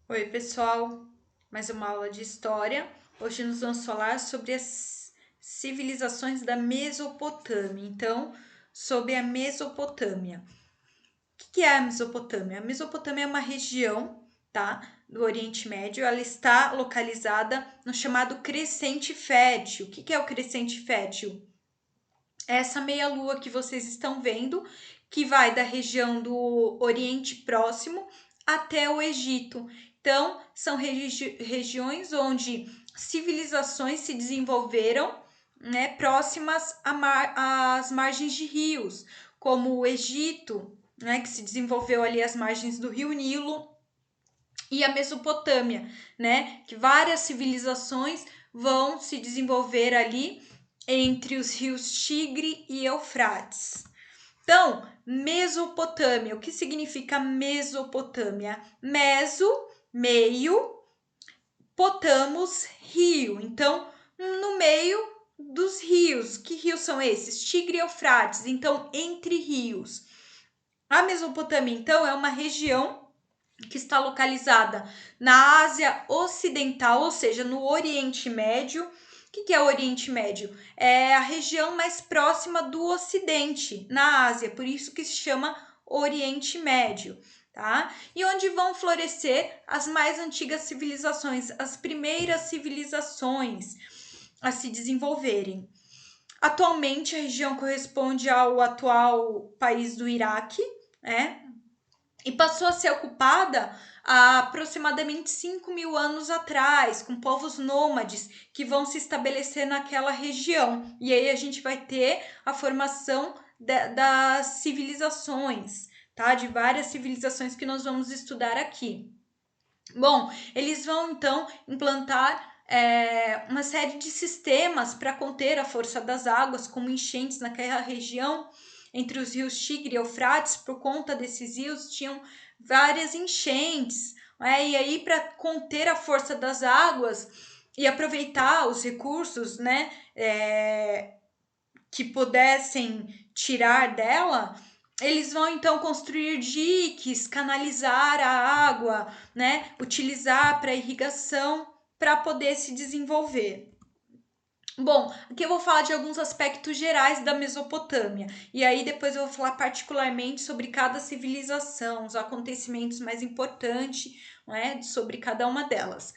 Oi, pessoal, mais uma aula de história. Hoje nós vamos falar sobre as civilizações da Mesopotâmia. Então, sobre a Mesopotâmia. O que é a Mesopotâmia? A Mesopotâmia é uma região, tá, do Oriente Médio. Ela está localizada no chamado Crescente Fértil. O que é o Crescente Fértil? É essa meia-lua que vocês estão vendo, que vai da região do Oriente Próximo até o Egito. Então, são regiões onde civilizações se desenvolveram, né, próximas às margens de rios, como o Egito, né, que se desenvolveu ali às margens do rio Nilo, e a Mesopotâmia, né, que várias civilizações vão se desenvolver ali entre os rios Tigre e Eufrates. Então, Mesopotâmia, o que significa Mesopotâmia? Meso, meio, potamos, rio. Então, no meio dos rios. Que rios são esses? Tigre e Eufrates. Então, entre rios. A Mesopotâmia, então, é uma região que está localizada na Ásia Ocidental, ou seja, no Oriente Médio. O que é o Oriente Médio? É a região mais próxima do Ocidente, na Ásia, por isso que se chama Oriente Médio, tá? E onde vão florescer as mais antigas civilizações, as primeiras civilizações a se desenvolverem. Atualmente, a região corresponde ao atual país do Iraque, né? E passou a ser ocupada há aproximadamente 5.000 anos atrás, com povos nômades que vão se estabelecer naquela região. E aí a gente vai ter a formação das civilizações, tá? De várias civilizações que nós vamos estudar aqui. Bom, eles vão então implantar uma série de sistemas para conter a força das águas, como enchentes naquela região entre os rios Tigre e Eufrates. Por conta desses rios, tinham várias enchentes, né? E aí, para conter a força das águas e aproveitar os recursos, né, que pudessem tirar dela, eles vão então construir diques, canalizar a água, né, utilizar para irrigação para poder se desenvolver. Bom, aqui eu vou falar de alguns aspectos gerais da Mesopotâmia, e aí depois eu vou falar particularmente sobre cada civilização, os acontecimentos mais importantes, né, sobre cada uma delas.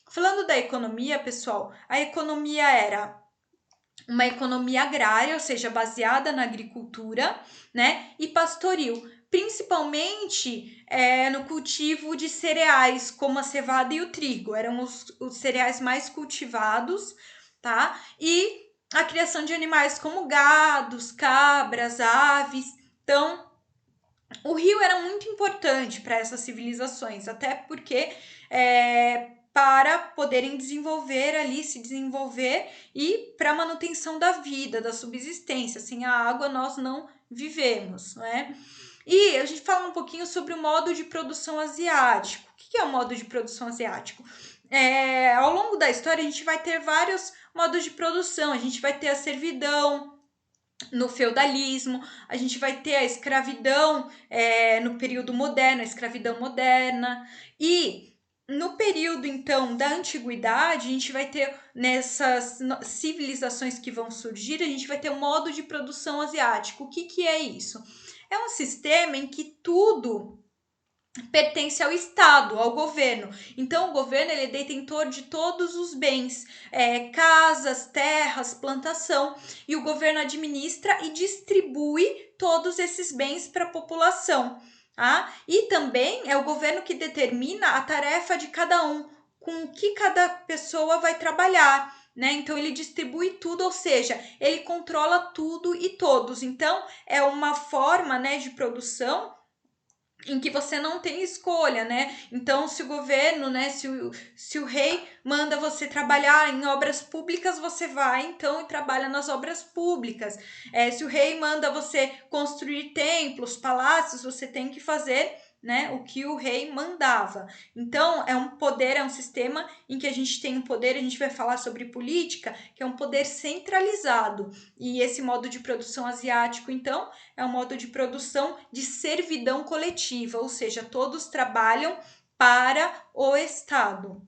Falando da economia, pessoal, a economia era uma economia agrária, ou seja, baseada na agricultura, né, e pastoril, principalmente no cultivo de cereais, como a cevada e o trigo, eram os cereais mais cultivados, tá? E a criação de animais como gados, cabras, aves. Então, o rio era muito importante para essas civilizações, até porque para poderem desenvolver ali, se desenvolver e para manutenção da vida, da subsistência. Sem a água nós não vivemos, né? E a gente fala um pouquinho sobre o modo de produção asiático. O que é o modo de produção asiático? Ao longo da história a gente vai ter vários modos de produção. A gente vai ter a servidão, no feudalismo, a gente vai ter a escravidão no período moderno, a escravidão moderna, e no período então da antiguidade, a gente vai ter nessas civilizações que vão surgir, a gente vai ter o modo de produção asiático. O que é isso? É um sistema em que tudo pertence ao Estado, ao governo. Então, o governo ele é detentor de todos os bens, casas, terras, plantação, e o governo administra e distribui todos esses bens para a população. Tá? E também é o governo que determina a tarefa de cada um, com o que cada pessoa vai trabalhar. Né? Então, ele distribui tudo, ou seja, ele controla tudo e todos. Então, é uma forma, né, de produção em que você não tem escolha, né? Então, se o governo, né, se o rei manda você trabalhar em obras públicas, você vai, então, e trabalha nas obras públicas. Se o rei manda você construir templos, palácios, você tem que fazer, né, o que o rei mandava. Então, é um poder, é um sistema em que a gente tem um poder, a gente vai falar sobre política, que é um poder centralizado. E esse modo de produção asiático, então, é um modo de produção de servidão coletiva, ou seja, todos trabalham para o Estado.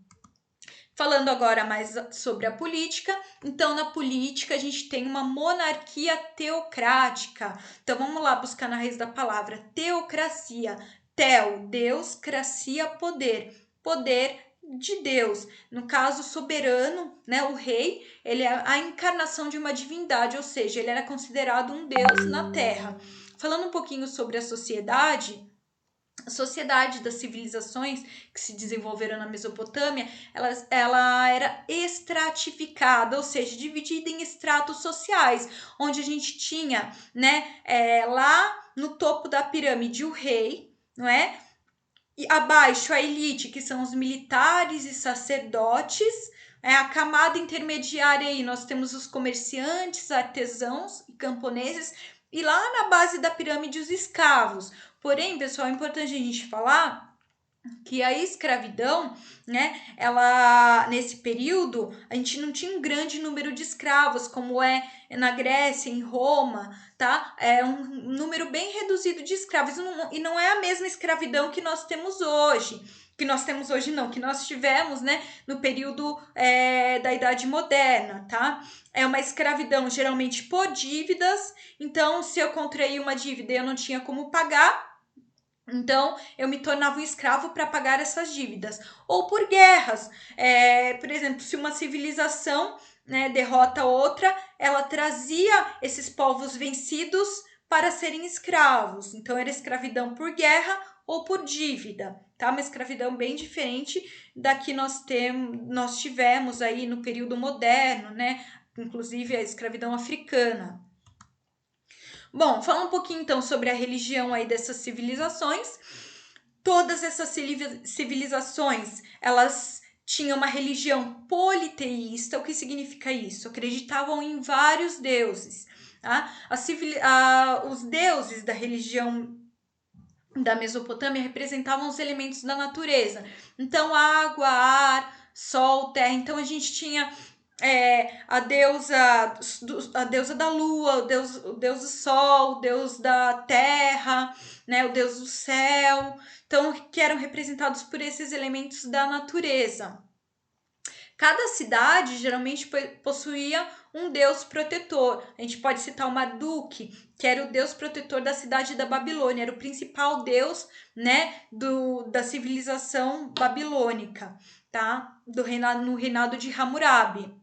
Falando agora mais sobre a política, então na política a gente tem uma monarquia teocrática. Então vamos lá buscar na raiz da palavra teocracia. Teo, Deus, cracia, poder. Poder de Deus. No caso, soberano, né? O rei, ele é a encarnação de uma divindade, ou seja, ele era considerado um Deus na Terra. Falando um pouquinho sobre a sociedade das civilizações que se desenvolveram na Mesopotâmia, ela era estratificada, ou seja, dividida em estratos sociais, onde a gente tinha, né, lá no topo da pirâmide o rei, não é? E abaixo a elite, que são os militares e sacerdotes. A camada intermediária aí nós temos os comerciantes, artesãos e camponeses, e lá na base da pirâmide os escravos. Porém, pessoal, é importante a gente falar que a escravidão, né, ela nesse período a gente não tinha um grande número de escravos como é na Grécia, em Roma, tá? É um número bem reduzido de escravos e não é a mesma escravidão que nós temos hoje. Que nós temos hoje não, que nós tivemos, né, no período da Idade Moderna, tá? É uma escravidão geralmente por dívidas, então se eu contraí uma dívida e eu não tinha como pagar, então, eu me tornava um escravo para pagar essas dívidas. Ou por guerras. Por exemplo, se uma civilização, né, derrota outra, ela trazia esses povos vencidos para serem escravos. Então, era escravidão por guerra ou por dívida. Tá? Uma escravidão bem diferente da que nós tivemos aí no período moderno, né? Inclusive a escravidão africana. Bom, fala um pouquinho então sobre a religião aí dessas civilizações. Todas essas civilizações, elas tinham uma religião politeísta. O que significa isso? Acreditavam em vários deuses. Tá? Os deuses da religião da Mesopotâmia representavam os elementos da natureza. Então, água, ar, sol, terra. Então, a gente tinha a deusa da lua, o deus do sol, o deus da terra, né, o deus do céu, então que eram representados por esses elementos da natureza. Cada cidade geralmente possuía um deus protetor. A gente pode citar o Marduk, que era o deus protetor da cidade da Babilônia, era o principal deus, né, da civilização babilônica, tá? No reinado de Hammurabi.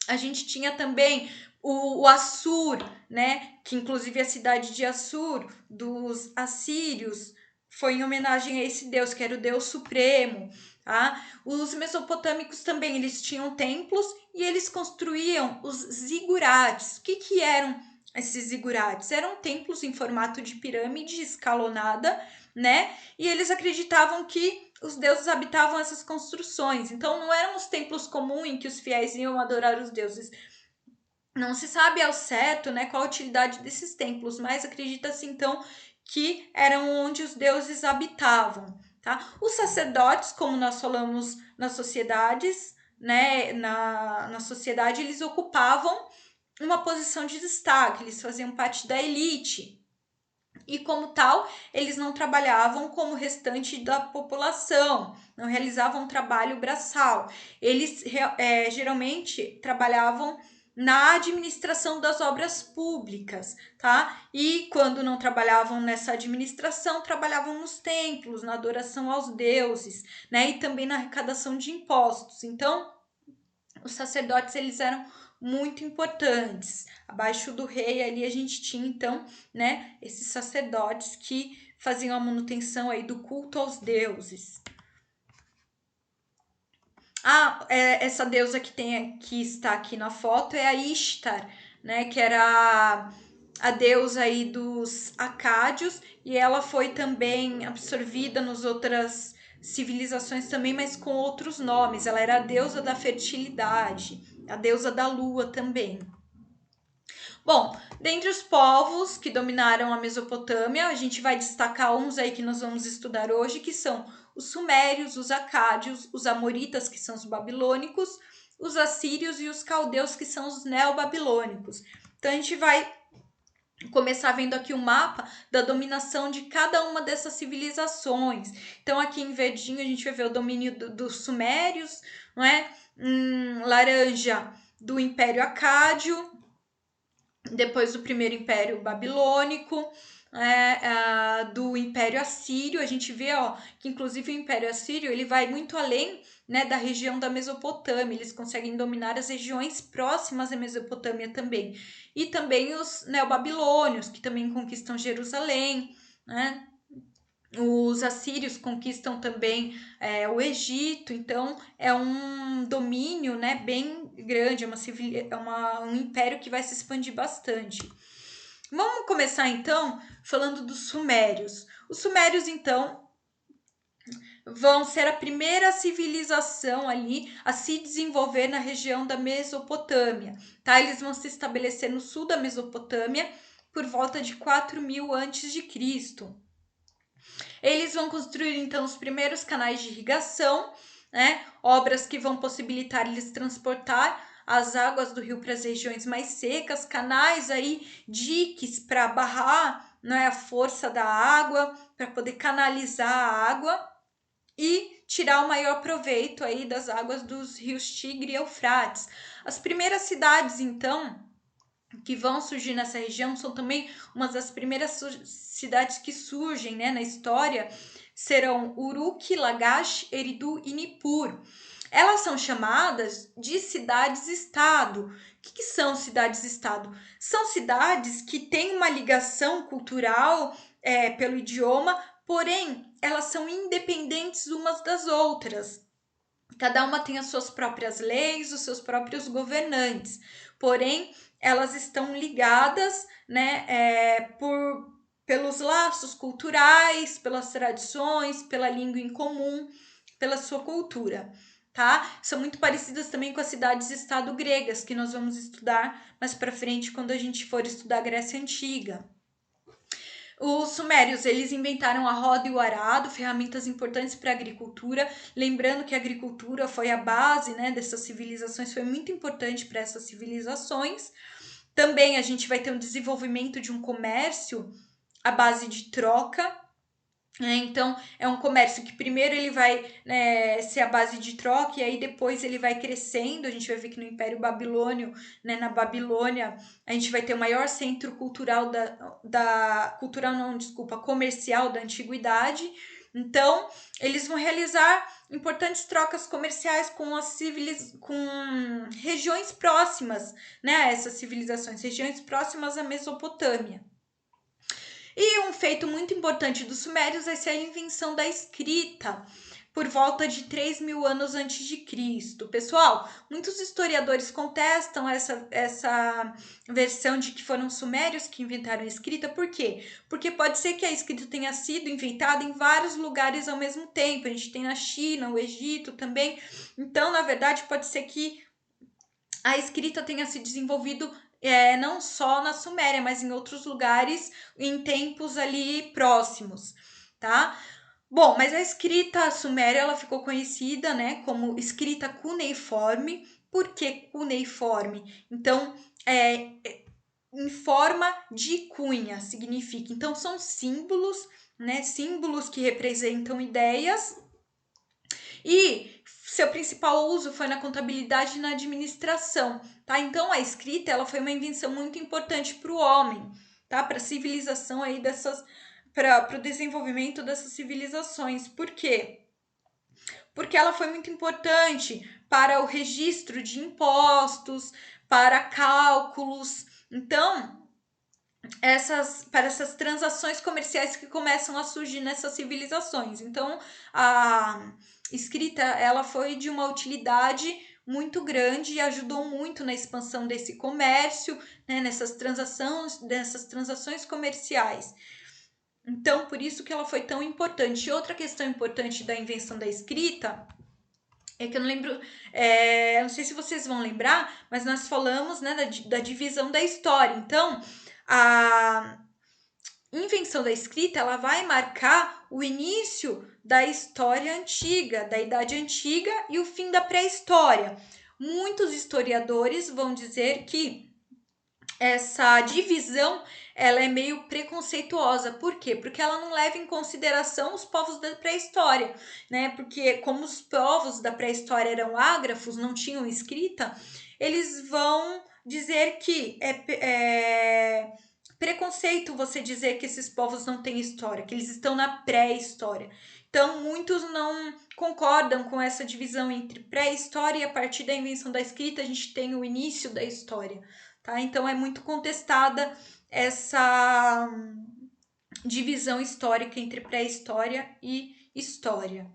A gente tinha também o Assur, né? Que inclusive a cidade de Assur, dos assírios, foi em homenagem a esse deus, que era o deus supremo. Tá? Os mesopotâmicos também, eles tinham templos e eles construíam os zigurates. O que eram esses zigurates? Eram templos em formato de pirâmide escalonada, né? E eles acreditavam que os deuses habitavam essas construções. Então, não eram os templos comuns em que os fiéis iam adorar os deuses. Não se sabe ao certo, né, qual a utilidade desses templos, mas acredita-se então que eram onde os deuses habitavam. Tá? Os sacerdotes, como nós falamos nas sociedades, né, na sociedade, eles ocupavam uma posição de destaque, eles faziam parte da elite. E como tal, eles não trabalhavam como o restante da população, não realizavam trabalho braçal. Eles geralmente trabalhavam na administração das obras públicas, tá? E quando não trabalhavam nessa administração, trabalhavam nos templos, na adoração aos deuses, né? E também na arrecadação de impostos. Então, os sacerdotes, eles eram muito importantes. Abaixo do rei ali a gente tinha então, né, esses sacerdotes que faziam a manutenção aí do culto aos deuses. Essa deusa que está aqui na foto é a Ishtar, né, que era a deusa aí dos acádios, e ela foi também absorvida nas outras civilizações também, mas com outros nomes. Ela era a deusa da fertilidade, a deusa da lua também. Bom, dentre os povos que dominaram a Mesopotâmia, a gente vai destacar uns aí que nós vamos estudar hoje, que são os sumérios, os acádios, os amoritas, que são os babilônicos, os assírios e os caldeus, que são os neobabilônicos. Então, a gente vai começar vendo aqui o mapa da dominação de cada uma dessas civilizações. Então, aqui em verdinho, a gente vai ver o domínio dos sumérios, não é? Em laranja, do Império Acádio, depois do primeiro Império Babilônico, do Império Assírio. A gente vê, ó, que inclusive o Império Assírio ele vai muito além, né, da região da Mesopotâmia. Eles conseguem dominar as regiões próximas à Mesopotâmia também. E também os neobabilônios, que também conquistam Jerusalém, né? Os assírios conquistam também o Egito, então é um domínio, né, bem grande, um império que vai se expandir bastante. Vamos começar então falando dos sumérios. Os sumérios, então, vão ser a primeira civilização ali a se desenvolver na região da Mesopotâmia, tá? Eles vão se estabelecer no sul da Mesopotâmia por volta de 4.000 antes de Cristo. Eles vão construir então os primeiros canais de irrigação, né? Obras que vão possibilitar eles transportar as águas do rio para as regiões mais secas, canais aí, diques para barrar, né, a força da água, para poder canalizar a água e tirar o maior proveito aí das águas dos rios Tigre e Eufrates. As primeiras cidades, então, que vão surgir nessa região são também uma das primeiras cidades que surgem, né, na história, serão Uruk, Lagash, Eridu e Nippur. Elas são chamadas de cidades-estado. O que são cidades-estado? São cidades que têm uma ligação cultural pelo idioma, porém elas são independentes umas das outras. Cada uma tem as suas próprias leis, os seus próprios governantes. Porém, elas estão ligadas, né, pelos laços culturais, pelas tradições, pela língua em comum, pela sua cultura, tá? São muito parecidas também com as cidades-estado gregas, que nós vamos estudar mais para frente quando a gente for estudar a Grécia Antiga. Os sumérios, eles inventaram a roda e o arado, ferramentas importantes para a agricultura. Lembrando que a agricultura foi a base, né, dessas civilizações, foi muito importante para essas civilizações. Também a gente vai ter um desenvolvimento de um comércio à base de troca. Então, é um comércio que primeiro ele vai ser a base de troca e aí depois ele vai crescendo. A gente vai ver que no Império Babilônio, né, na Babilônia, a gente vai ter o maior centro cultural comercial da antiguidade. Então, eles vão realizar importantes trocas comerciais com com regiões próximas, né, a essas civilizações, regiões próximas à Mesopotâmia. E um feito muito importante dos sumérios vai ser a invenção da escrita, por volta de 3.000 anos antes de Cristo. Pessoal, muitos historiadores contestam essa versão de que foram os sumérios que inventaram a escrita. Por quê? Porque pode ser que a escrita tenha sido inventada em vários lugares ao mesmo tempo. A gente tem na China, o Egito também. Então, na verdade, pode ser que a escrita tenha se desenvolvido não só na Suméria, mas em outros lugares em tempos ali próximos, tá? Bom, mas a escrita suméria ela ficou conhecida, né, como escrita cuneiforme. Por que cuneiforme? Então, em forma de cunha, significa. Então, são símbolos, né, símbolos que representam ideias e seu principal uso foi na contabilidade e na administração, tá? Então a escrita ela foi uma invenção muito importante para o homem, tá? Para a civilização aí para o desenvolvimento dessas civilizações. Por quê? Porque ela foi muito importante para o registro de impostos, para cálculos. Então, para essas transações comerciais que começam a surgir nessas civilizações. Então, a escrita ela foi de uma utilidade muito grande e ajudou muito na expansão desse comércio, né, nessas transações comerciais. Então, por isso que ela foi tão importante. E outra questão importante da invenção da escrita é que eu não lembro, não sei se vocês vão lembrar, mas nós falamos, né, da divisão da história. Então, a invenção da escrita ela vai marcar o início da história antiga, da Idade Antiga e o fim da pré-história. Muitos historiadores vão dizer que essa divisão, ela é meio preconceituosa. Por quê? Porque ela não leva em consideração os povos da pré-história, né? Porque como os povos da pré-história eram ágrafos, não tinham escrita, eles vão dizer que é preconceito você dizer que esses povos não têm história, que eles estão na pré-história. Então, muitos não concordam com essa divisão entre pré-história e a partir da invenção da escrita a gente tem o início da história. Tá? Então é muito contestada essa divisão histórica entre pré-história e história.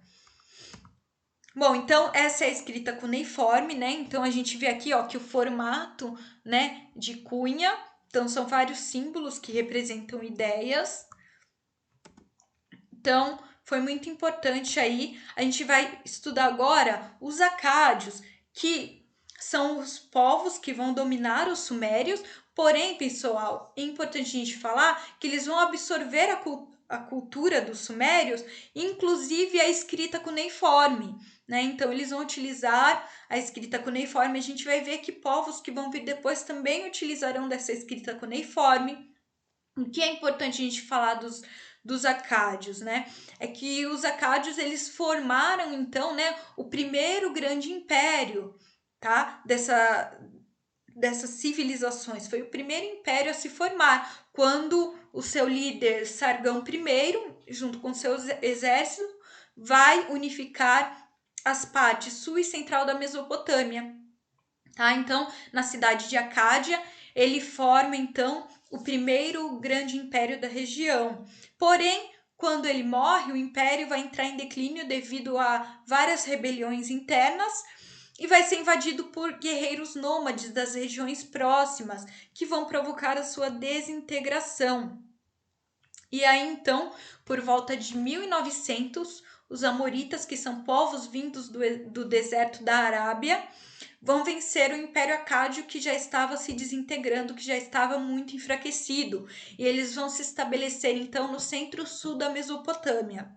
Bom, então essa é a escrita cuneiforme, né? Então a gente vê aqui, ó, que o formato, né, de cunha, então são vários símbolos que representam ideias. Então, foi muito importante aí. A gente vai estudar agora os acádios, que são os povos que vão dominar os sumérios. Porém, pessoal, é importante a gente falar que eles vão absorver a cultura dos sumérios, inclusive a escrita cuneiforme, né? Então, eles vão utilizar a escrita cuneiforme. A gente vai ver que povos que vão vir depois também utilizarão dessa escrita cuneiforme. O que é importante a gente falar dos acádios, né? É que os acádios, eles formaram, então, né, o primeiro grande império, tá? Dessas civilizações. Foi o primeiro império a se formar, quando o seu líder Sargão I, junto com seu exército, vai unificar as partes sul e central da Mesopotâmia. Tá? Então, na cidade de Acádia, ele forma, então, o primeiro grande império da região. Porém, quando ele morre, o império vai entrar em declínio devido a várias rebeliões internas e vai ser invadido por guerreiros nômades das regiões próximas, que vão provocar a sua desintegração. E aí, então, por volta de 1900, os amoritas, que são povos vindos do deserto da Arábia, vão vencer o Império Acádio, que já estava se desintegrando, que já estava muito enfraquecido. E eles vão se estabelecer, então, no centro-sul da Mesopotâmia.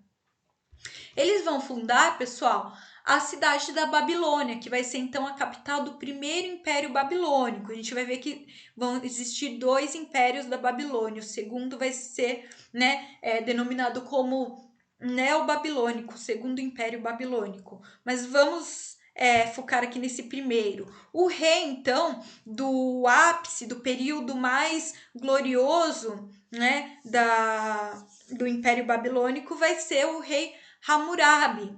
Eles vão fundar, pessoal, a cidade da Babilônia, que vai ser, então, a capital do primeiro Império Babilônico. A gente vai ver que vão existir dois impérios da Babilônia. O segundo vai ser, né, denominado como Neobabilônico, o segundo Império Babilônico. Mas vamos focar aqui nesse primeiro. O rei, então, do ápice, do período mais glorioso, né, do Império Babilônico, vai ser o rei Hammurabi.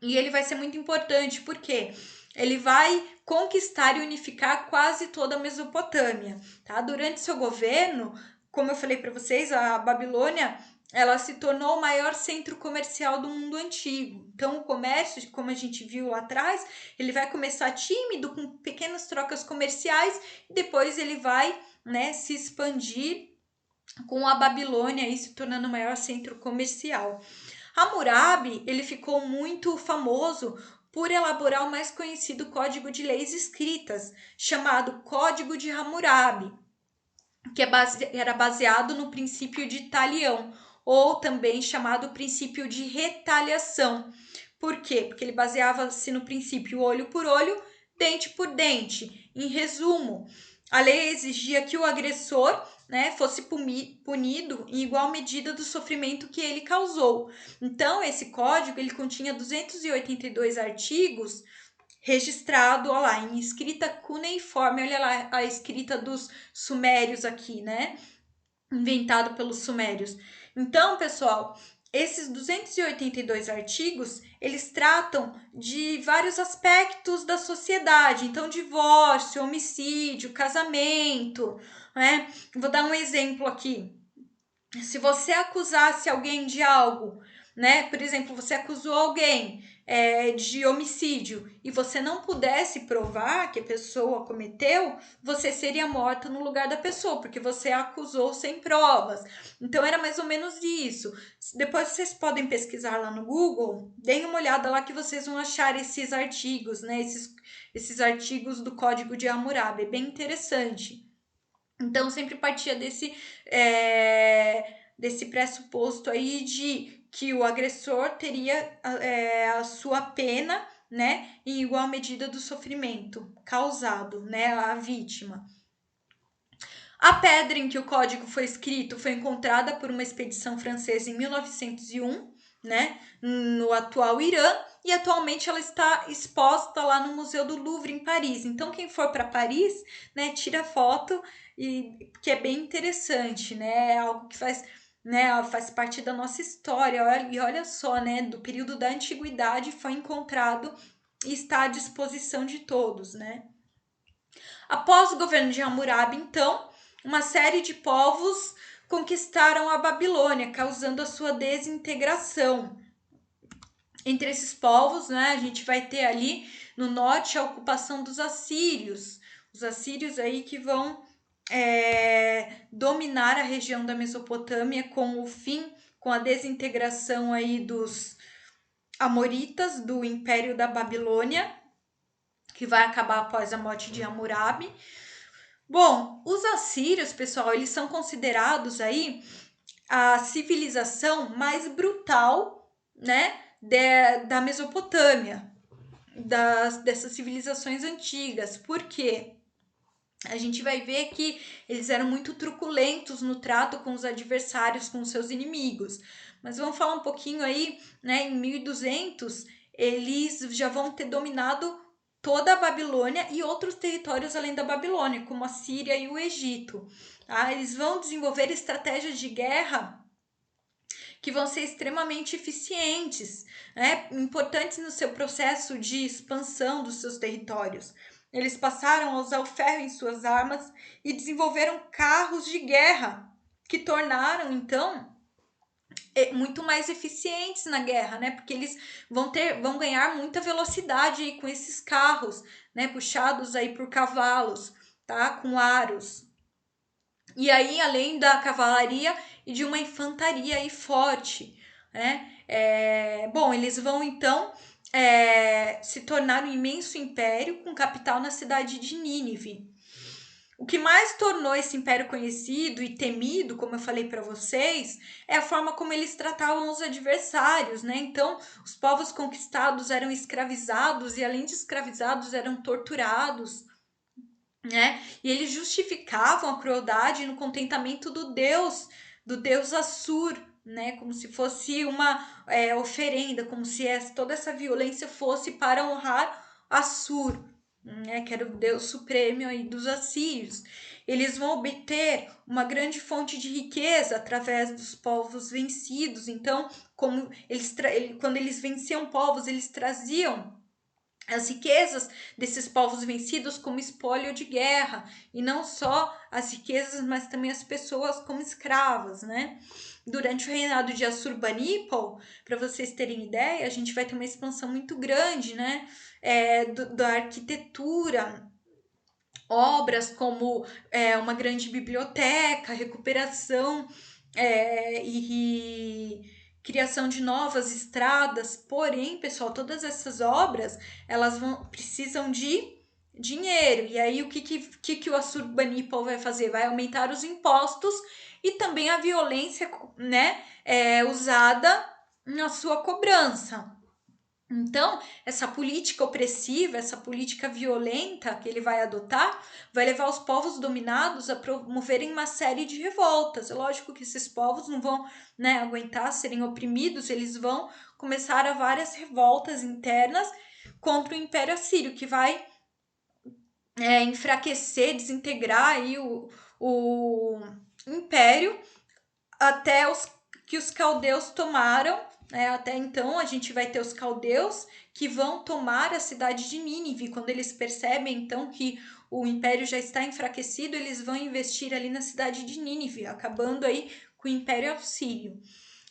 E ele vai ser muito importante, porque ele vai conquistar e unificar quase toda a Mesopotâmia. Tá? Durante seu governo, como eu falei para vocês, a Babilônia, ela se tornou o maior centro comercial do mundo antigo. Então, o comércio, como a gente viu lá atrás, ele vai começar tímido, com pequenas trocas comerciais, e depois ele vai, né, se expandir com a Babilônia, aí, se tornando o maior centro comercial. Hammurabi, ele ficou muito famoso por elaborar o mais conhecido código de leis escritas, chamado Código de Hammurabi, que era baseado no princípio de talião, ou também chamado princípio de retaliação. Por quê? Porque ele baseava-se no princípio olho por olho, dente por dente. Em resumo, a lei exigia que o agressor, né, fosse punido em igual medida do sofrimento que ele causou. Então, esse código ele continha 282 artigos registrado, olha lá, em escrita cuneiforme. Olha lá a escrita dos sumérios aqui, né? Inventado pelos sumérios. Então, pessoal, esses 282 artigos, eles tratam de vários aspectos da sociedade. Então, divórcio, homicídio, casamento, né? Vou dar um exemplo aqui. Se você acusasse alguém de algo, né? Por exemplo, você acusou alguém de homicídio e você não pudesse provar que a pessoa cometeu, você seria morta no lugar da pessoa, porque você a acusou sem provas. Então era mais ou menos isso. Depois vocês podem pesquisar lá no Google, deem uma olhada lá que vocês vão achar esses artigos, né? Esses artigos do Código de Hammurabi, é bem interessante. Então, sempre partia desse pressuposto aí de que o agressor teria a sua pena, né, em igual medida do sofrimento causado, né, à vítima. A pedra em que o código foi escrito foi encontrada por uma expedição francesa em 1901, né, no atual Irã, e atualmente ela está exposta lá no Museu do Louvre, em Paris. Então, quem for para Paris, né, tira foto, e que é bem interessante, né, é algo que faz, né, faz parte da nossa história. E olha só, né, do período da antiguidade foi encontrado e está à disposição de todos, né. Após o governo de Hammurabi, então, uma série de povos conquistaram a Babilônia, causando a sua desintegração. Entre esses povos, né, a gente vai ter ali no norte a ocupação dos assírios. Os assírios aí que vão dominar a região da Mesopotâmia com o fim, com a desintegração aí dos amoritas do Império da Babilônia, que vai acabar após a morte de Hammurabi. Bom, os assírios, pessoal, eles são considerados aí a civilização mais brutal, né, da Mesopotâmia, dessas civilizações antigas. Por quê? A gente vai ver que eles eram muito truculentos no trato com os adversários, com os seus inimigos. Mas vamos falar um pouquinho aí, né, em 1200, eles já vão ter dominado toda a Babilônia e outros territórios além da Babilônia, como a Síria e o Egito. Tá? Eles vão desenvolver estratégias de guerra que vão ser extremamente eficientes, né? Importantes no seu processo de expansão dos seus territórios. Eles passaram a usar o ferro em suas armas e desenvolveram carros de guerra, que tornaram, então, muito mais eficientes na guerra, né? Porque eles vão ganhar muita velocidade aí com esses carros, né? Puxados aí por cavalos, tá? Com aros. E aí, além da cavalaria e de uma infantaria aí forte, né? Bom, eles vão então se tornar um imenso império com capital na cidade de Nínive. O que mais tornou esse império conhecido e temido, como eu falei para vocês, é a forma como eles tratavam os adversários, né? Então, os povos conquistados eram escravizados e, além de escravizados, eram torturados, né? E eles justificavam a crueldade no contentamento do deus Assur, né? Como se fosse uma oferenda, como se toda essa violência fosse para honrar Assur, né? Que era o deus supremo aí dos assírios. Eles vão obter uma grande fonte de riqueza através dos povos vencidos. Então, quando eles venciam povos, eles traziam as riquezas desses povos vencidos como espólio de guerra, e não só as riquezas, mas também as pessoas como escravas, né? Durante o reinado de Assurbanipal, para vocês terem ideia, a gente vai ter uma expansão muito grande, né? Da arquitetura, obras como uma grande biblioteca, recuperação e criação de novas estradas. Porém, pessoal, todas essas obras elas precisam de dinheiro. E aí o que o Assurbanipal vai fazer? Vai aumentar os impostos e também a violência, né, usada na sua cobrança. Então, essa política opressiva, essa política violenta que ele vai adotar, vai levar os povos dominados a promoverem uma série de revoltas. É lógico que esses povos não vão, né, aguentar serem oprimidos, eles vão começar a várias revoltas internas contra o Império Assírio, que vai enfraquecer, desintegrar aí o Império até que os caldeus tomaram. Até então, a gente vai ter os caldeus que vão tomar a cidade de Nínive. Quando eles percebem, então, que o império já está enfraquecido, eles vão investir ali na cidade de Nínive, acabando aí com o Império Assírio.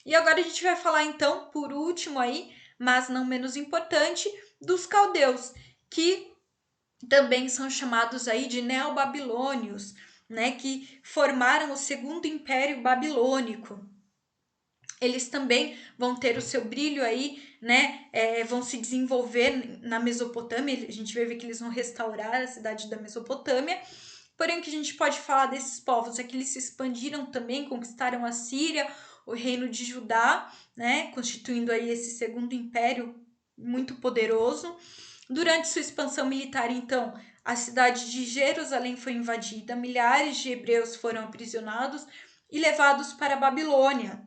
E agora a gente vai falar, então, por último aí, mas não menos importante, dos caldeus, que também são chamados aí de neobabilônios, né, que formaram o segundo império babilônico. Eles também vão ter o seu brilho aí, né? Vão se desenvolver na Mesopotâmia. A gente vai ver que eles vão restaurar a cidade da Mesopotâmia. Porém, o que a gente pode falar desses povos é que eles se expandiram também, conquistaram a Síria, o reino de Judá, né? Constituindo aí esse segundo império muito poderoso. Durante sua expansão militar, então, a cidade de Jerusalém foi invadida, milhares de hebreus foram aprisionados e levados para a Babilônia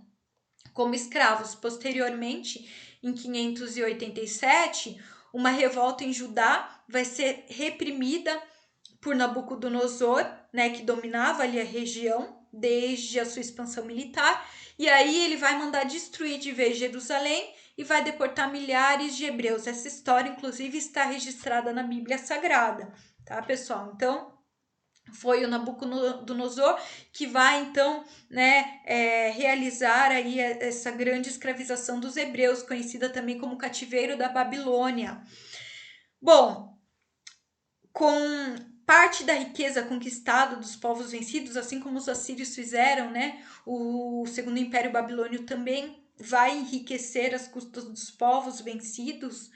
como escravos. Posteriormente, em 587, uma revolta em Judá vai ser reprimida por Nabucodonosor, né, que dominava ali a região desde a sua expansão militar, e aí ele vai mandar destruir de vez Jerusalém e vai deportar milhares de hebreus. Essa história, inclusive, está registrada na Bíblia Sagrada, tá, pessoal? Então, foi o Nabucodonosor que vai então, né, realizar aí essa grande escravização dos hebreus, conhecida também como cativeiro da Babilônia. Bom, com parte da riqueza conquistada dos povos vencidos, assim como os assírios fizeram, né, o Segundo Império Babilônio também vai enriquecer as custas dos povos vencidos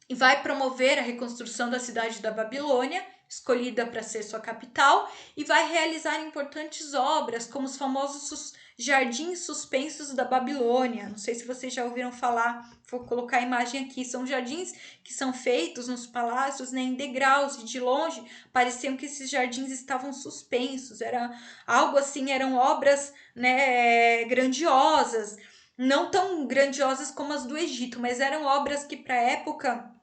e vai promover a reconstrução da cidade da Babilônia, escolhida para ser sua capital, e vai realizar importantes obras, como os famosos jardins suspensos da Babilônia. Não sei se vocês já ouviram falar, vou colocar a imagem aqui. São jardins que são feitos nos palácios, né, em degraus, e de longe pareciam que esses jardins estavam suspensos. Era algo assim, eram obras, né, grandiosas, não tão grandiosas como as do Egito, mas eram obras que para a época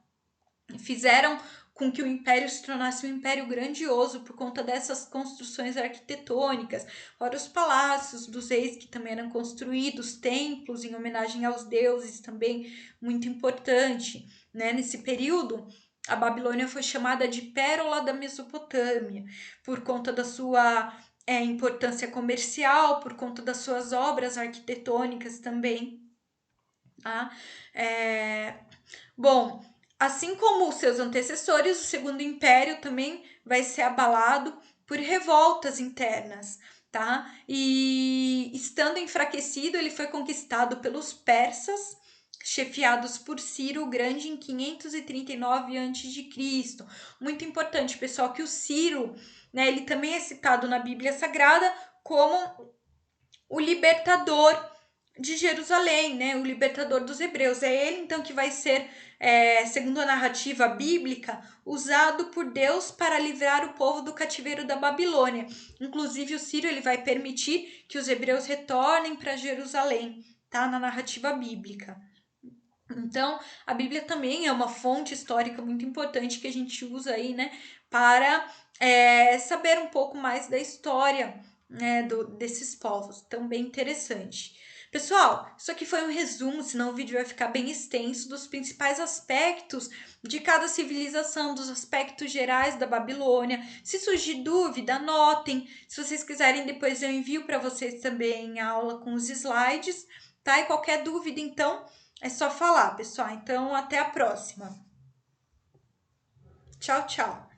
fizeram com que o império se tornasse um império grandioso por conta dessas construções arquitetônicas, fora os palácios dos reis que também eram construídos, templos em homenagem aos deuses também, muito importante, né? Nesse período, a Babilônia foi chamada de Pérola da Mesopotâmia, por conta da sua importância comercial, por conta das suas obras arquitetônicas também. Tá? Bom, assim como os seus antecessores, o Segundo Império também vai ser abalado por revoltas internas, tá? E estando enfraquecido, ele foi conquistado pelos persas, chefiados por Ciro o Grande em 539 a.C. Muito importante, pessoal, que o Ciro, né, ele também é citado na Bíblia Sagrada como o libertador de Jerusalém, né? O libertador dos hebreus. É ele, então, que vai ser, segundo a narrativa bíblica, usado por Deus para livrar o povo do cativeiro da Babilônia. Inclusive, o Ciro ele vai permitir que os hebreus retornem para Jerusalém, tá? Na narrativa bíblica. Então, a Bíblia também é uma fonte histórica muito importante que a gente usa aí, né, para saber um pouco mais da história, né, desses povos. Então, bem interessante. Pessoal, isso aqui foi um resumo, senão o vídeo vai ficar bem extenso, dos principais aspectos de cada civilização, dos aspectos gerais da Babilônia. Se surgir dúvida, anotem. Se vocês quiserem, depois eu envio para vocês também a aula com os slides, tá? E qualquer dúvida, então, é só falar, pessoal. Então, até a próxima. Tchau, tchau.